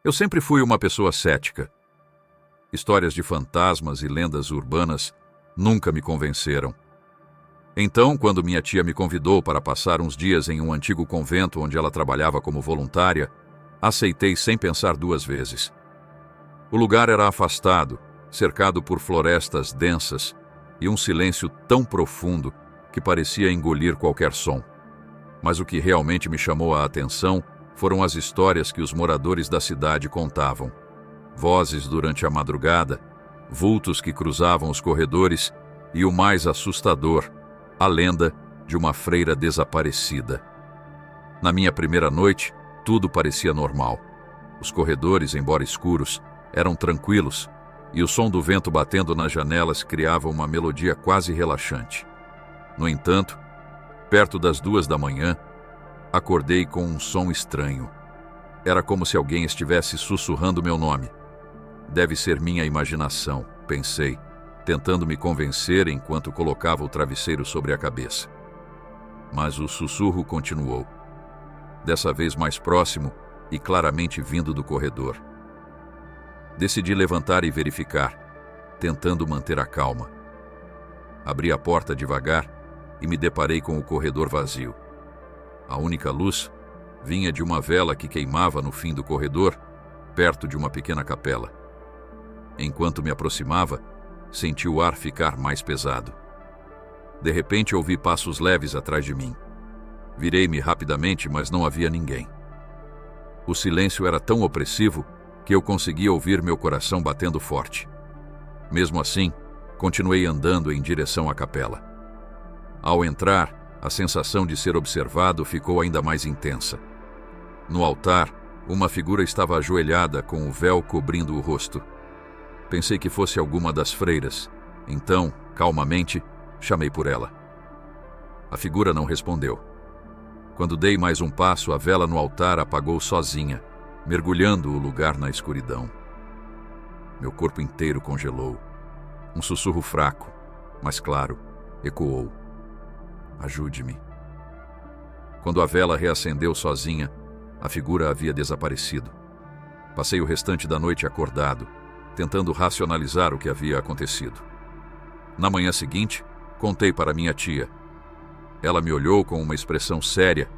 Eu sempre fui uma pessoa cética. Histórias de fantasmas e lendas urbanas nunca me convenceram. Então, quando minha tia me convidou para passar uns dias em um antigo convento onde ela trabalhava como voluntária, aceitei sem pensar duas vezes. O lugar era afastado, cercado por florestas densas e um silêncio tão profundo que parecia engolir qualquer som. Mas o que realmente me chamou a atenção foram as histórias que os moradores da cidade contavam. Vozes durante a madrugada, vultos que cruzavam os corredores e o mais assustador, a lenda de uma freira desaparecida. Na minha primeira noite, tudo parecia normal. Os corredores, embora escuros, eram tranquilos e o som do vento batendo nas janelas criava uma melodia quase relaxante. No entanto, perto das 2 da manhã, acordei com um som estranho. Era como se alguém estivesse sussurrando meu nome. Deve ser minha imaginação, pensei, tentando me convencer enquanto colocava o travesseiro sobre a cabeça. Mas o sussurro continuou, dessa vez mais próximo e claramente vindo do corredor. Decidi levantar e verificar, tentando manter a calma. Abri a porta devagar e me deparei com o corredor vazio. A única luz vinha de uma vela que queimava no fim do corredor, perto de uma pequena capela. Enquanto me aproximava, senti o ar ficar mais pesado. De repente ouvi passos leves atrás de mim. Virei-me rapidamente, mas não havia ninguém. O silêncio era tão opressivo que eu conseguia ouvir meu coração batendo forte. Mesmo assim, continuei andando em direção à capela. Ao entrar, a sensação de ser observado ficou ainda mais intensa. No altar, uma figura estava ajoelhada com o véu cobrindo o rosto. Pensei que fosse alguma das freiras, então, calmamente, chamei por ela. A figura não respondeu. Quando dei mais um passo, a vela no altar apagou sozinha, mergulhando o lugar na escuridão. Meu corpo inteiro congelou. Um sussurro fraco, mas claro, ecoou. Ajude-me. Quando a vela reacendeu sozinha, a figura havia desaparecido. Passei o restante da noite acordado, tentando racionalizar o que havia acontecido. Na manhã seguinte, contei para minha tia. Ela me olhou com uma expressão séria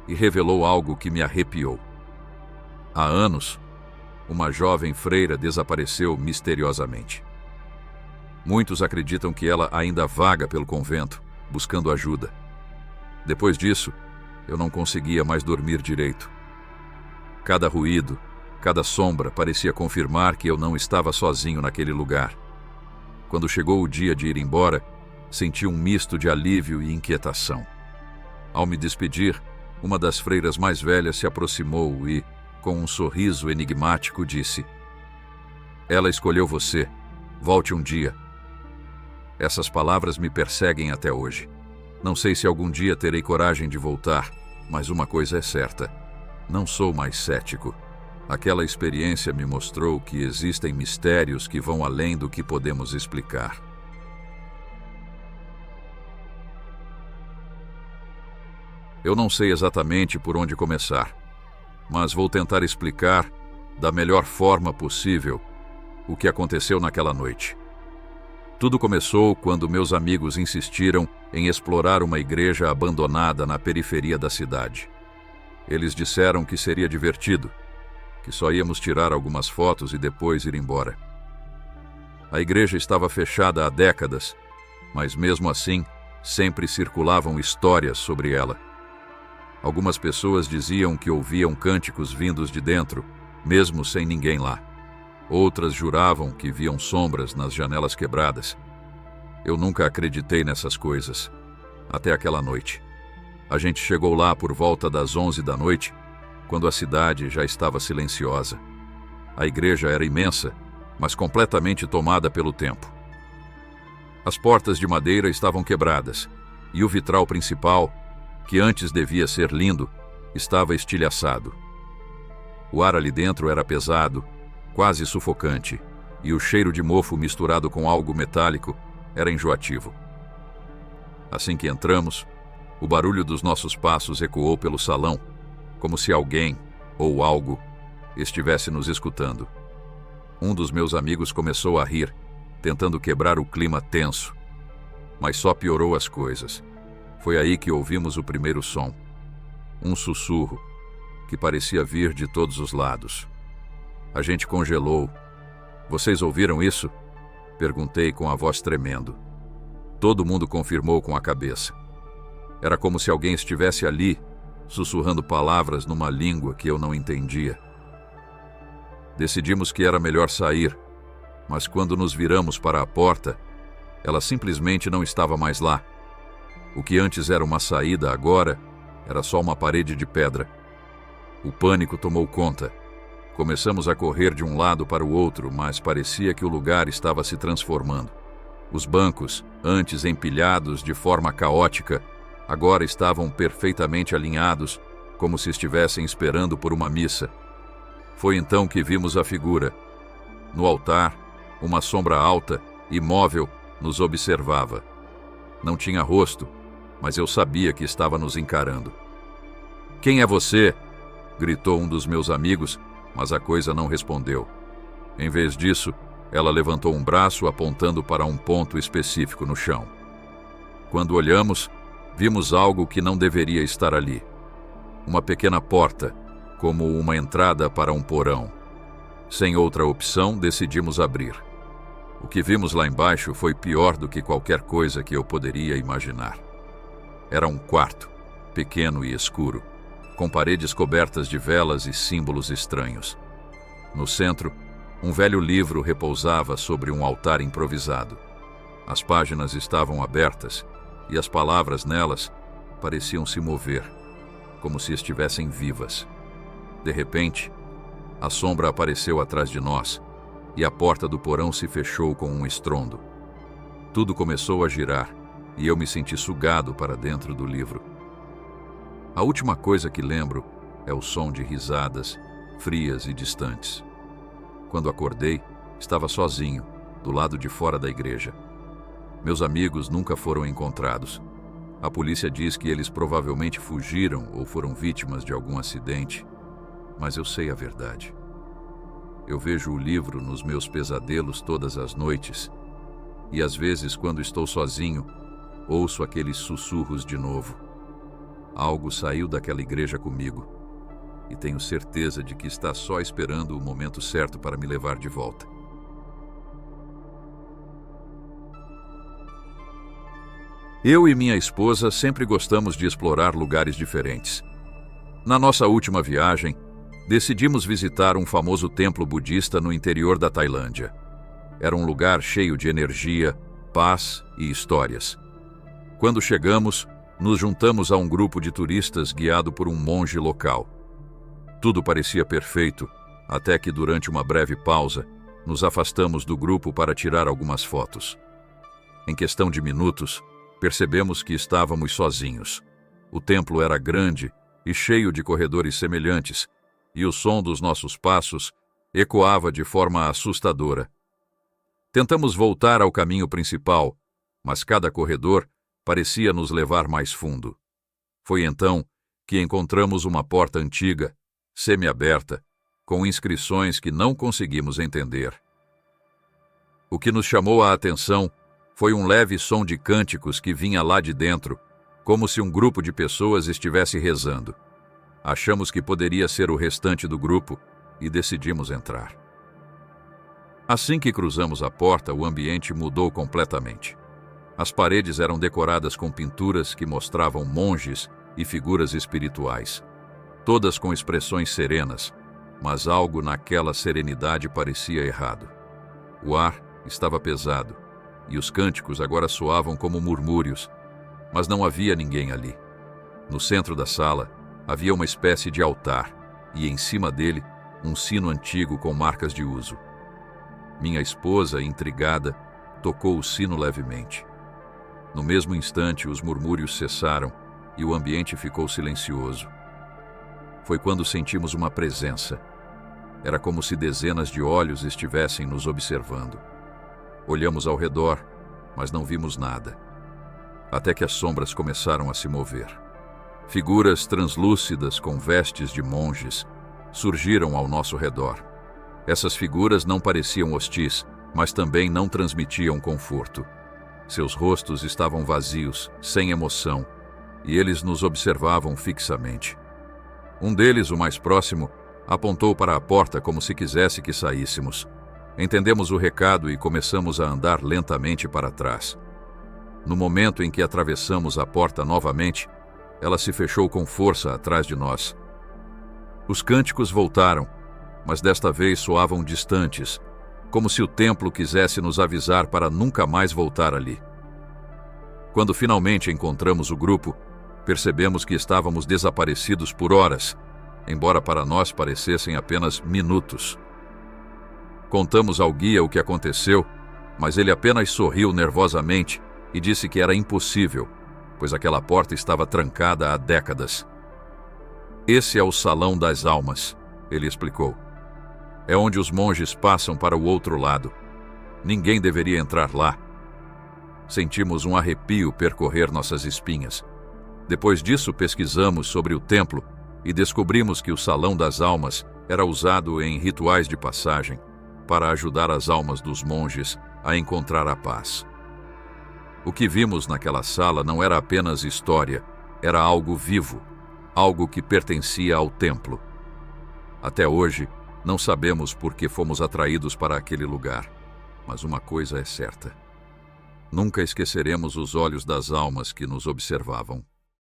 e revelou algo que me arrepiou. Há anos, uma jovem freira desapareceu misteriosamente. Muitos acreditam que ela ainda vaga pelo convento, buscando ajuda. Depois disso, eu não conseguia mais dormir direito. Cada ruído, cada sombra parecia confirmar que eu não estava sozinho naquele lugar. Quando chegou o dia de ir embora, senti um misto de alívio e inquietação. Ao me despedir, uma das freiras mais velhas se aproximou e, com um sorriso enigmático, disse: "Ela escolheu você. Volte um dia." Essas palavras me perseguem até hoje. Não sei se algum dia terei coragem de voltar, mas uma coisa é certa: não sou mais cético. Aquela experiência me mostrou que existem mistérios que vão além do que podemos explicar. Eu não sei exatamente por onde começar, mas vou tentar explicar, da melhor forma possível, o que aconteceu naquela noite. Tudo começou quando meus amigos insistiram em explorar uma igreja abandonada na periferia da cidade. Eles disseram que seria divertido, que só íamos tirar algumas fotos e depois ir embora. A igreja estava fechada há décadas, mas mesmo assim, sempre circulavam histórias sobre ela. Algumas pessoas diziam que ouviam cânticos vindos de dentro, mesmo sem ninguém lá. Outras juravam que viam sombras nas janelas quebradas. Eu nunca acreditei nessas coisas, até aquela noite. A gente chegou lá por volta das 11 da noite, quando a cidade já estava silenciosa. A igreja era imensa, mas completamente tomada pelo tempo. As portas de madeira estavam quebradas, e o vitral principal, que antes devia ser lindo, estava estilhaçado. O ar ali dentro era pesado, quase sufocante, e o cheiro de mofo misturado com algo metálico era enjoativo. Assim que entramos, o barulho dos nossos passos ecoou pelo salão, como se alguém, ou algo, estivesse nos escutando. Um dos meus amigos começou a rir, tentando quebrar o clima tenso. Mas só piorou as coisas. Foi aí que ouvimos o primeiro som. Um sussurro, que parecia vir de todos os lados. A gente congelou. Vocês ouviram isso? Perguntei com a voz tremendo. Todo mundo confirmou com a cabeça. Era como se alguém estivesse ali, sussurrando palavras numa língua que eu não entendia. Decidimos que era melhor sair, mas quando nos viramos para a porta, ela simplesmente não estava mais lá. O que antes era uma saída agora era só uma parede de pedra. O pânico tomou conta. Começamos a correr de um lado para o outro, mas parecia que o lugar estava se transformando. Os bancos, antes empilhados de forma caótica, agora estavam perfeitamente alinhados, como se estivessem esperando por uma missa. Foi então que vimos a figura. No altar, uma sombra alta, imóvel, nos observava. Não tinha rosto, mas eu sabia que estava nos encarando. "Quem é você?" gritou um dos meus amigos, mas a coisa não respondeu. Em vez disso, ela levantou um braço apontando para um ponto específico no chão. Quando olhamos, vimos algo que não deveria estar ali. Uma pequena porta, como uma entrada para um porão. Sem outra opção, decidimos abrir. O que vimos lá embaixo foi pior do que qualquer coisa que eu poderia imaginar. Era um quarto, pequeno e escuro, com paredes cobertas de velas e símbolos estranhos. No centro, um velho livro repousava sobre um altar improvisado. As páginas estavam abertas e as palavras nelas pareciam se mover, como se estivessem vivas. De repente, a sombra apareceu atrás de nós e a porta do porão se fechou com um estrondo. Tudo começou a girar e eu me senti sugado para dentro do livro. A última coisa que lembro é o som de risadas, frias e distantes. Quando acordei, estava sozinho, do lado de fora da igreja. Meus amigos nunca foram encontrados. A polícia diz que eles provavelmente fugiram ou foram vítimas de algum acidente, mas eu sei a verdade. Eu vejo o livro nos meus pesadelos todas as noites, e às vezes, quando estou sozinho, ouço aqueles sussurros de novo. Algo saiu daquela igreja comigo, e tenho certeza de que está só esperando o momento certo para me levar de volta. Eu e minha esposa sempre gostamos de explorar lugares diferentes. Na nossa última viagem, decidimos visitar um famoso templo budista no interior da Tailândia. Era um lugar cheio de energia, paz e histórias. Quando chegamos, nos juntamos a um grupo de turistas guiado por um monge local. Tudo parecia perfeito, até que durante uma breve pausa, nos afastamos do grupo para tirar algumas fotos. Em questão de minutos, percebemos que estávamos sozinhos. O templo era grande e cheio de corredores semelhantes, e o som dos nossos passos ecoava de forma assustadora. Tentamos voltar ao caminho principal, mas cada corredor parecia nos levar mais fundo. Foi então que encontramos uma porta antiga, semi-aberta, com inscrições que não conseguimos entender. O que nos chamou a atenção foi um leve som de cânticos que vinha lá de dentro, como se um grupo de pessoas estivesse rezando. Achamos que poderia ser o restante do grupo e decidimos entrar. Assim que cruzamos a porta, o ambiente mudou completamente. As paredes eram decoradas com pinturas que mostravam monges e figuras espirituais, todas com expressões serenas, mas algo naquela serenidade parecia errado. O ar estava pesado e os cânticos agora soavam como murmúrios, mas não havia ninguém ali. No centro da sala havia uma espécie de altar e em cima dele um sino antigo com marcas de uso. Minha esposa, intrigada, tocou o sino levemente. No mesmo instante, os murmúrios cessaram e o ambiente ficou silencioso. Foi quando sentimos uma presença. Era como se dezenas de olhos estivessem nos observando. Olhamos ao redor, mas não vimos nada. Até que as sombras começaram a se mover. Figuras translúcidas com vestes de monges, surgiram ao nosso redor. Essas figuras não pareciam hostis, mas também não transmitiam conforto. Seus rostos estavam vazios, sem emoção, e eles nos observavam fixamente. Um deles, o mais próximo, apontou para a porta como se quisesse que saíssemos. Entendemos o recado e começamos a andar lentamente para trás. No momento em que atravessamos a porta novamente, ela se fechou com força atrás de nós. Os cânticos voltaram, mas desta vez soavam distantes, como se o templo quisesse nos avisar para nunca mais voltar ali. Quando finalmente encontramos o grupo, percebemos que estávamos desaparecidos por horas, embora para nós parecessem apenas minutos. Contamos ao guia o que aconteceu, mas ele apenas sorriu nervosamente e disse que era impossível, pois aquela porta estava trancada há décadas. Esse é o Salão das Almas, ele explicou. É onde os monges passam para o outro lado. Ninguém deveria entrar lá. Sentimos um arrepio percorrer nossas espinhas. Depois disso, pesquisamos sobre o templo e descobrimos que o Salão das Almas era usado em rituais de passagem para ajudar as almas dos monges a encontrar a paz. O que vimos naquela sala não era apenas história, era algo vivo, algo que pertencia ao templo. Até hoje, não sabemos por que fomos atraídos para aquele lugar, mas uma coisa é certa: nunca esqueceremos os olhos das almas que nos observavam.